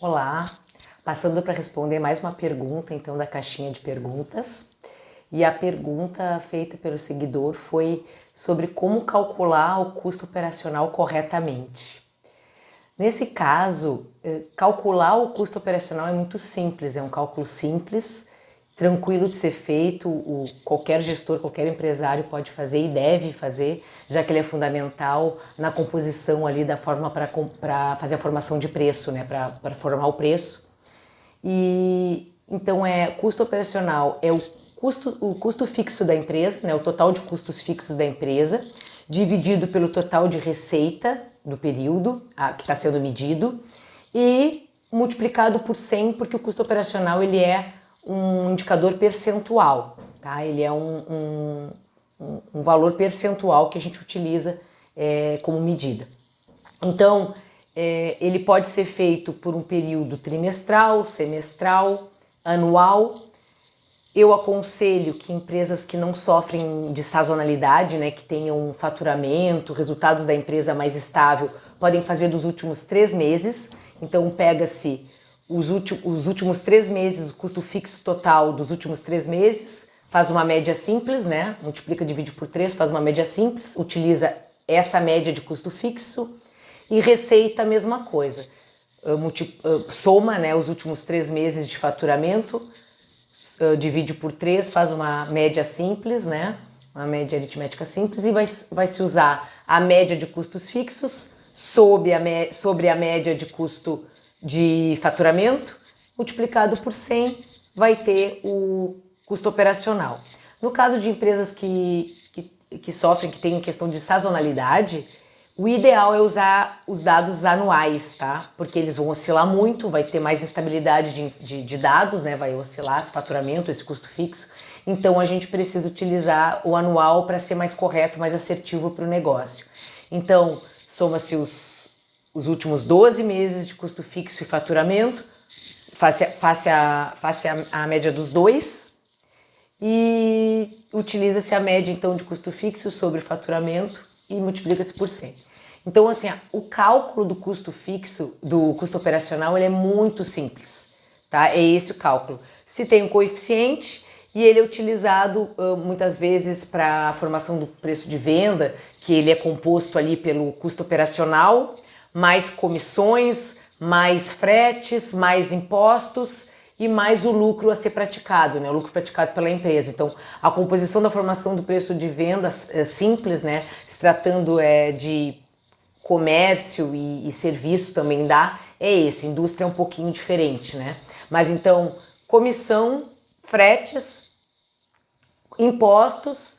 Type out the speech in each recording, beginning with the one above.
Olá, passando para responder mais uma pergunta então da caixinha de perguntas. E a pergunta feita pelo seguidor foi sobre como calcular o custo operacional corretamente. Nesse caso, calcular o custo operacional é muito simples, é um cálculo simples, tranquilo de ser feito, qualquer gestor, qualquer empresário pode fazer e deve fazer, já que ele é fundamental na composição ali da forma para fazer a formação de preço, né, para formar o preço. E então custo operacional é o custo fixo da empresa, né, o total de custos fixos da empresa, dividido pelo total de receita do período que está sendo medido e multiplicado por 100, porque o custo operacional ele é um indicador percentual, tá? Ele é um valor percentual que a gente utiliza como medida. Então, ele pode ser feito por um período trimestral, semestral, anual. Eu aconselho que empresas que não sofrem de sazonalidade, né, que tenham faturamento, resultados da empresa mais estável, podem fazer dos últimos 3 meses. Então, pega-se os últimos 3 meses, o custo fixo total dos últimos 3 meses, faz uma média simples, né? Multiplica, divide por 3, faz uma média simples, utiliza essa média de custo fixo e receita a mesma coisa. Soma, né, os últimos 3 meses de faturamento, divide por 3, faz uma média simples, né? Uma média aritmética simples e vai se usar a média de custos fixos sobre a média de custo de faturamento, multiplicado por 100, vai ter o custo operacional. No caso de empresas que sofrem, que tem questão de sazonalidade, o ideal é usar os dados anuais, tá? Porque eles vão oscilar muito, vai ter mais instabilidade de dados, né? Vai oscilar esse faturamento, esse custo fixo. Então a gente precisa utilizar o anual para ser mais correto, mais assertivo para o negócio. Então, soma-se os últimos 12 meses de custo fixo e faturamento, face a média dos dois, e utiliza-se a média então de custo fixo sobre faturamento e multiplica-se por 100. Então, assim, o cálculo do custo fixo, do custo operacional, ele é muito simples, tá? É esse o cálculo. Se tem um coeficiente e ele é utilizado muitas vezes para a formação do preço de venda, que ele é composto ali pelo custo operacional, mais comissões, mais fretes, mais impostos e mais o lucro a ser praticado, né? O lucro praticado pela empresa. Então, a composição da formação do preço de venda simples, né? Se tratando de comércio e serviço também é esse. Indústria é um pouquinho diferente, né? Mas então, comissão, fretes, impostos,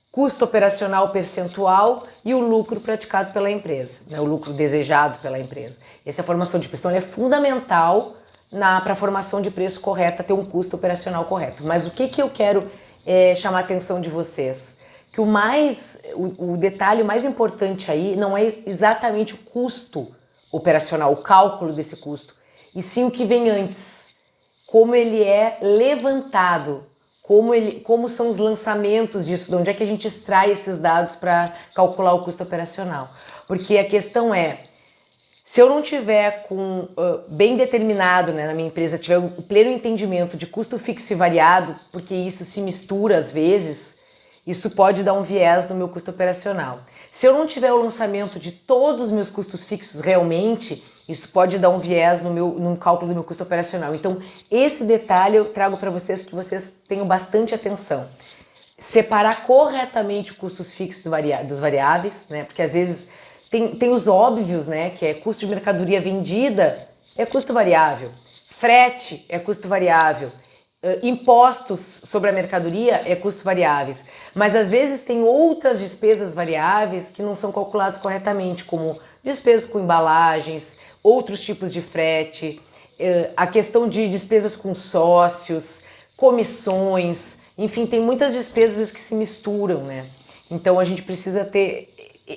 custo operacional percentual e o lucro praticado pela empresa, né? O lucro desejado pela empresa. Essa formação de preço é fundamental para a formação de preço correta, ter um custo operacional correto. Mas o que eu quero chamar a atenção de vocês? Que o detalhe mais importante aí não é exatamente o custo operacional, o cálculo desse custo, e sim o que vem antes, como ele é levantado, como são os lançamentos disso, de onde é que a gente extrai esses dados para calcular o custo operacional. Porque a questão se eu não tiver bem determinado, né, na minha empresa, tiver o pleno entendimento de custo fixo e variado, porque isso se mistura às vezes, isso pode dar um viés no meu custo operacional. Se eu não tiver o lançamento de todos os meus custos fixos realmente, isso pode dar um viés no cálculo do meu custo operacional. Então, esse detalhe eu trago para vocês, que vocês tenham bastante atenção. Separar corretamente os custos fixos dos variáveis, né? Porque às vezes tem os óbvios, né? Que é custo de mercadoria vendida, é custo variável. Frete é custo variável. Impostos sobre a mercadoria é custo variáveis. Mas às vezes tem outras despesas variáveis que não são calculadas corretamente, como despesas com embalagens, outros tipos de frete, a questão de despesas com sócios, comissões, enfim, tem muitas despesas que se misturam, né? Então a gente precisa ter...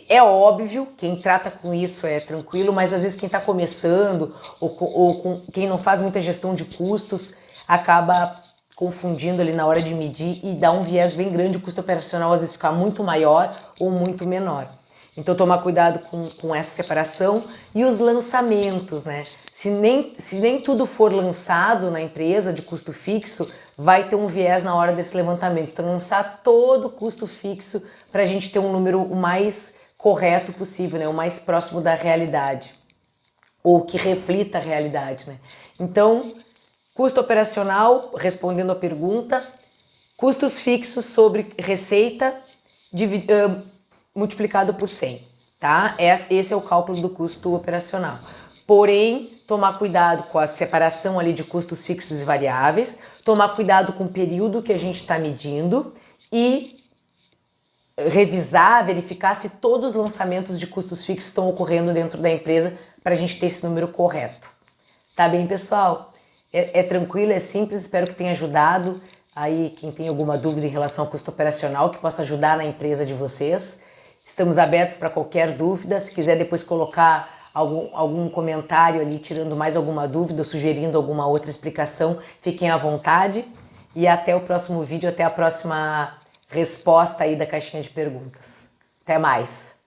É óbvio, quem trata com isso é tranquilo, mas às vezes quem está começando ou quem não faz muita gestão de custos acaba confundindo ali na hora de medir e dá um viés bem grande, o custo operacional às vezes fica muito maior ou muito menor. Então tomar cuidado com essa separação e os lançamentos, né? Se nem tudo for lançado na empresa de custo fixo, vai ter um viés na hora desse levantamento. Então lançar todo o custo fixo para a gente ter um número o mais correto possível, né? O mais próximo da realidade, ou que reflita a realidade, né? Então, custo operacional, respondendo a pergunta, custos fixos sobre receita multiplicado por 100, tá? Esse é o cálculo do custo operacional. Porém, tomar cuidado com a separação ali de custos fixos e variáveis, tomar cuidado com o período que a gente está medindo e revisar, verificar se todos os lançamentos de custos fixos estão ocorrendo dentro da empresa para a gente ter esse número correto. Tá bem, pessoal? É tranquilo, é simples, espero que tenha ajudado aí quem tem alguma dúvida em relação ao custo operacional, que possa ajudar na empresa de vocês. Estamos abertos para qualquer dúvida. Se quiser depois colocar algum comentário ali, tirando mais alguma dúvida, ou sugerindo alguma outra explicação, fiquem à vontade. E até o próximo vídeo, até a próxima resposta aí da caixinha de perguntas. Até mais!